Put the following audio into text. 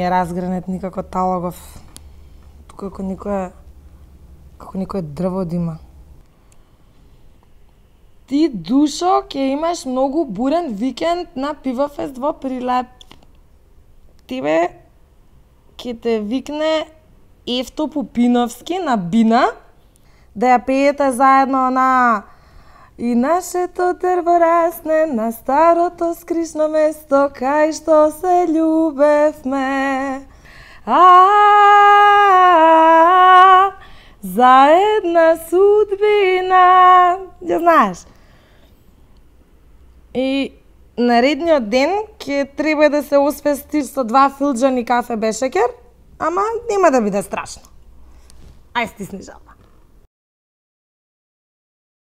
е разгранет никако талогов. Тука како никое дрво да има. Ти, Душо, ќе имаш многу бурен викенд на Пивофест во Прилеп. Тебе ќе те викне Евто Пупиновски на бина да ја пеете заедно на И нашето дрво расне на старото скришно место кај што се љубевме. За една судбина. Ја знаеш? И наредниот ден ќе треба да се освести со 2 филџани кафе без шеќер, ама нема да биде страшно. Ај стисни жаба.